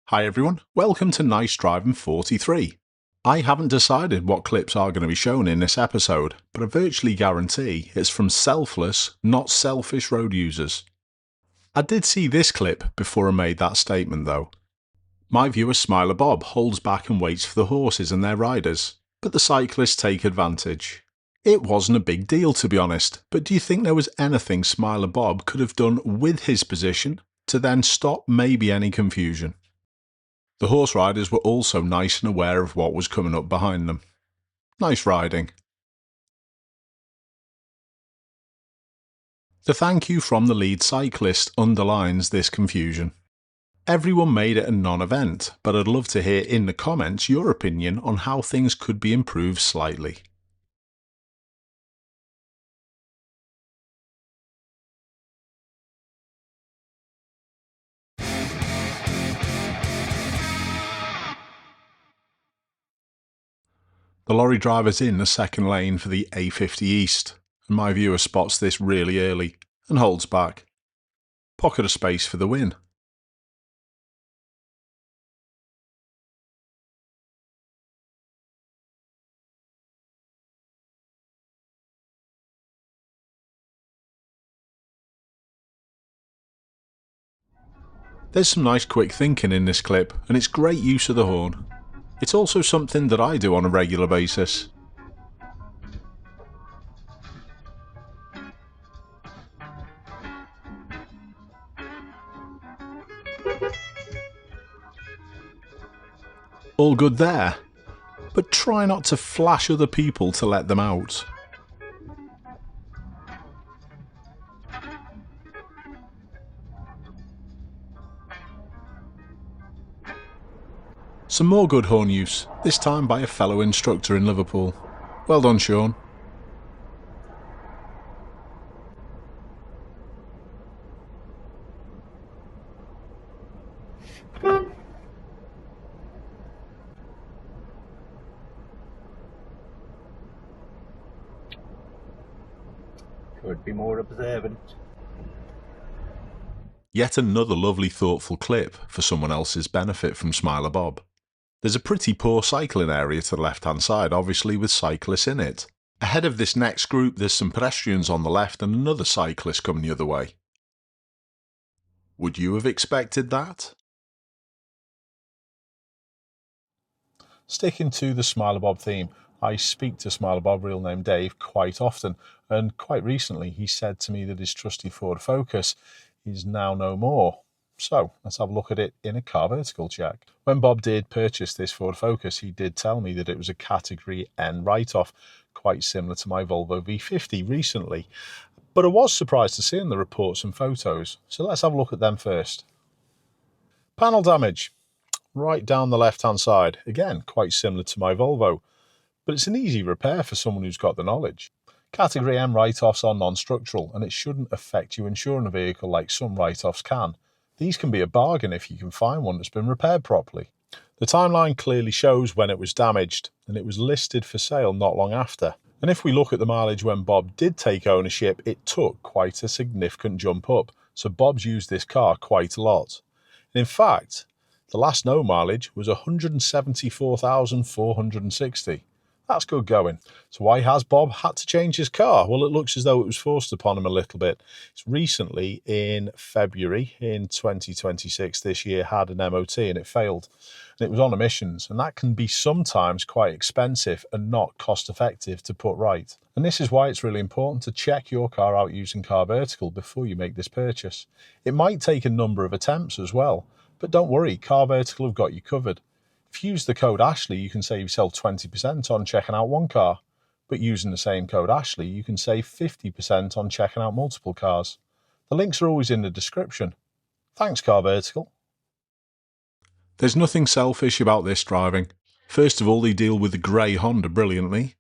Hi everyone, welcome to Nice Driving 43. I haven't decided what clips are going to be shown in this episode, but I virtually guarantee it's from selfless, not selfish road users. I did see this clip before I made that statement though. My viewer Smiler Bob holds back and waits for the horses and their riders, but the cyclists take advantage. It wasn't a big deal to be honest, but do you think there was anything Smiler Bob could have done with his position to then stop maybe any confusion? The horse riders were also nice and aware of what was coming up behind them. Nice riding. The thank you from the lead cyclist underlines this confusion. Everyone made it a non-event, but I'd love to hear in the comments your opinion on how things could be improved slightly. The lorry driver's in the second lane for the A50 East, and my viewer spots this really early and holds back. Pocket of space for the win. There's some nice quick thinking in this clip, and it's great use of the horn. It's also something that I do on a regular basis. All good there, but try not to flash other people to let them out. Some more good horn use, this time by a fellow instructor in Liverpool. Well done, Sean. Could be more observant. Yet another lovely thoughtful clip for someone else's benefit from Smiler Bob. There's a pretty poor cycling area to the left hand side, obviously with cyclists in it. Ahead of this next group there's some pedestrians on the left and another cyclist coming the other way. Would you have expected that? Sticking to the Smiler Bob theme, I speak to Smiler Bob, real name Dave, quite often, and quite recently he said to me that his trusty Ford Focus is now no more. So let's have a look at it in a car vertical check. When Bob did purchase this Ford Focus, he did tell me that it was a Category N write-off, quite similar to my Volvo V50 recently. But I was surprised to see in the reports and photos, so let's have a look at them first. Panel damage, right down the left-hand side, again quite similar to my Volvo, but it's an easy repair for someone who's got the knowledge. Category M write-offs are non-structural, and it shouldn't affect you insuring a vehicle like some write-offs can. These can be a bargain if you can find one that's been repaired properly. The timeline clearly shows when it was damaged, and it was listed for sale not long after. And if we look at the mileage when Bob did take ownership, it took quite a significant jump up, so Bob's used this car quite a lot. And in fact, the last known mileage was 174,460. That's good going. So why has Bob had to change his car? Well, it looks as though it was forced upon him a little bit. It's recently, in February in 2026 this year, had an MOT and it failed. And it was on emissions, and that can be sometimes quite expensive and not cost effective to put right. And this is why it's really important to check your car out using Car Vertical before you make this purchase. It might take a number of attempts as well, but don't worry, Car Vertical have got you covered. If you use the code Ashley, you can save yourself 20% on checking out one car, but using the same code Ashley, you can save 50% on checking out multiple cars. The links are always in the description. Thanks, Car Vertical. There's nothing selfish about this driving. First of all, they deal with the grey Honda brilliantly.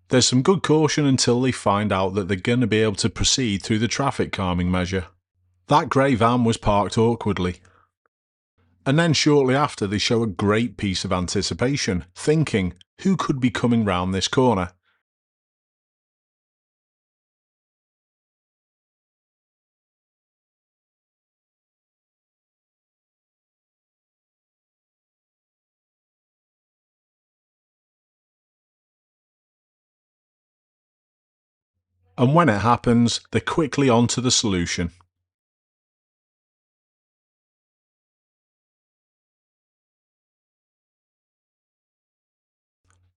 There's some good caution until they find out that they're going to be able to proceed through the traffic calming measure. That grey van was parked awkwardly. And then shortly after they show a great piece of anticipation, thinking, who could be coming round this corner? And when it happens, they're quickly on to the solution.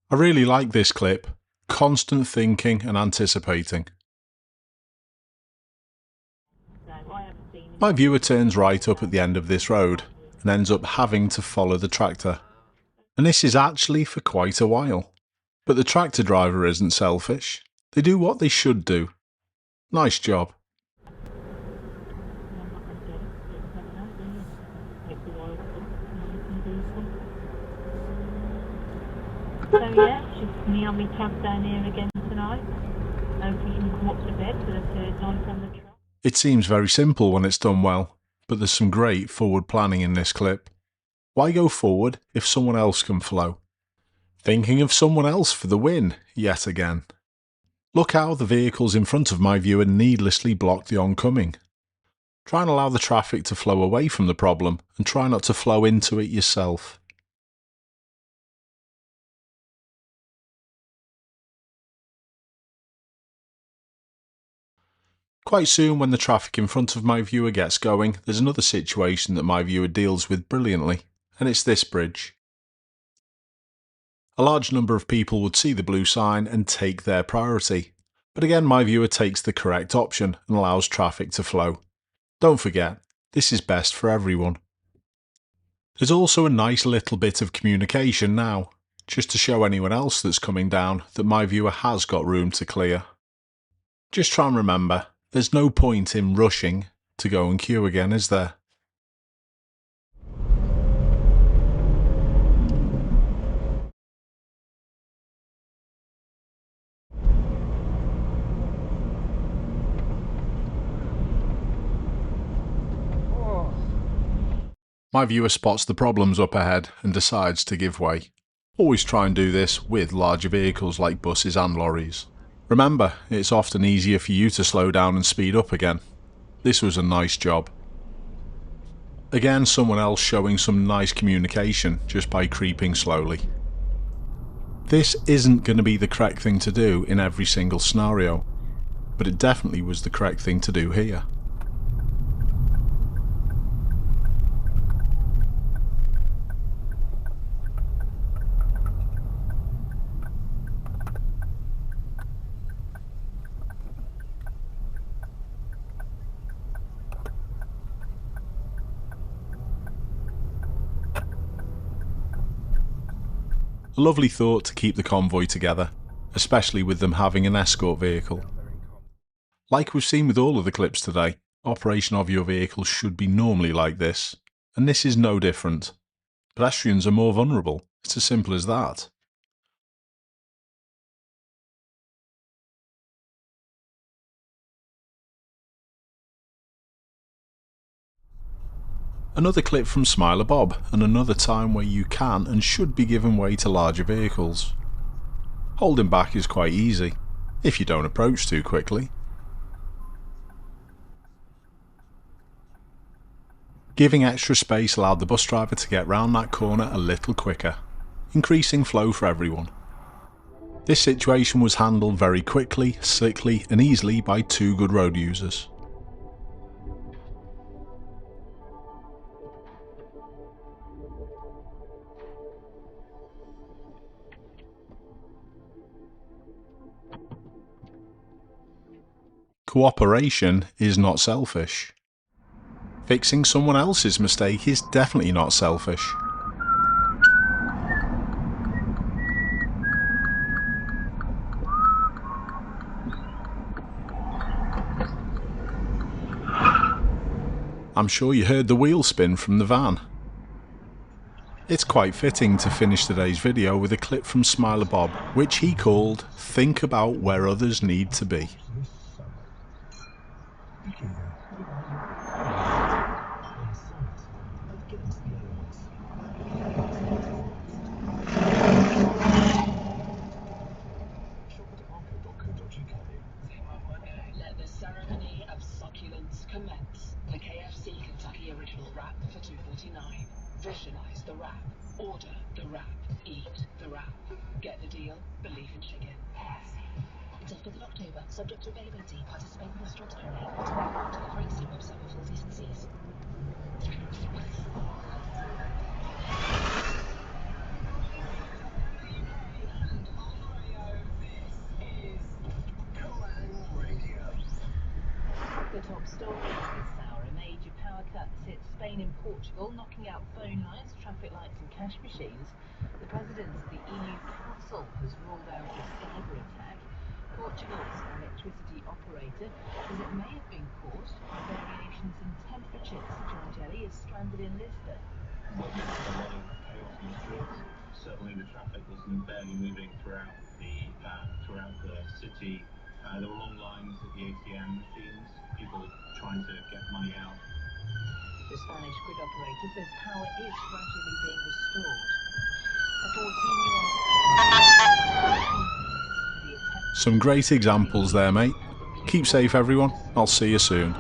I really like this clip. Constant thinking and anticipating. My viewer turns right up at the end of this road and ends up having to follow the tractor. And this is actually for quite a while. But the tractor driver isn't selfish. They do what they should do. Nice job. So yeah, she's me on me camp down here again tonight. Hopefully she can come up to bed for the third night on the truck. It seems very simple when it's done well, but there's some great forward planning in this clip. Why go forward if someone else can flow? Thinking of someone else for the win, yet again. Look how the vehicles in front of my viewer needlessly block the oncoming. Try and allow the traffic to flow away from the problem and try not to flow into it yourself. Quite soon, when the traffic in front of my viewer gets going, there's another situation that my viewer deals with brilliantly, and it's this bridge. A large number of people would see the blue sign and take their priority, but again my viewer takes the correct option and allows traffic to flow. Don't forget, this is best for everyone. There's also a nice little bit of communication now, just to show anyone else that's coming down that my viewer has got room to clear. Just try and remember, there's no point in rushing to go and queue again, is there? My viewer spots the problems up ahead and decides to give way. Always try and do this with larger vehicles like buses and lorries. Remember, it's often easier for you to slow down and speed up again. This was a nice job. Again, someone else showing some nice communication just by creeping slowly. This isn't going to be the correct thing to do in every single scenario, but it definitely was the correct thing to do here. A lovely thought to keep the convoy together, especially with them having an escort vehicle. Like we've seen with all of the clips today, operation of your vehicle should be normally like this, and this is no different. Pedestrians are more vulnerable, it's as simple as that. Another clip from Smiler Bob, and another time where you can and should be giving way to larger vehicles. Holding back is quite easy, if you don't approach too quickly. Giving extra space allowed the bus driver to get round that corner a little quicker, increasing flow for everyone. This situation was handled very quickly, slickly and easily by two good road users. Cooperation is not selfish. Fixing someone else's mistake is definitely not selfish. I'm sure you heard the wheel spin from the van. It's quite fitting to finish today's video with a clip from Smiler Bob, which he called "Think About Where Others Need to Be." Let the ceremony of succulence commence. The KFC Kentucky Original Wrap for $2.49. Visualize the wrap. Order the wrap. Eat the wrap. Get the deal. Believe in chicken. KFC. Until 5th of October, subject to availability. Participating restaurants only. Delivering see website for full T's and C's. The top story this hour: a major power cuts hit Spain and Portugal, knocking out phone lines, traffic lights and cash machines. The president of the EU Council has ruled out a cyber attack. Portugal's electricity operator says it may have been caused by variations in temperatures. John Jelly is stranded in Lisbon. A lot of chaos in the streets. Certainly the traffic wasn't barely moving throughout the city. There were long lines at the ATM machines, people trying to get money out. The Spanish grid operator says power is gradually being restored. A 14-year-old Some great examples there, mate. Keep safe, everyone. I'll see you soon.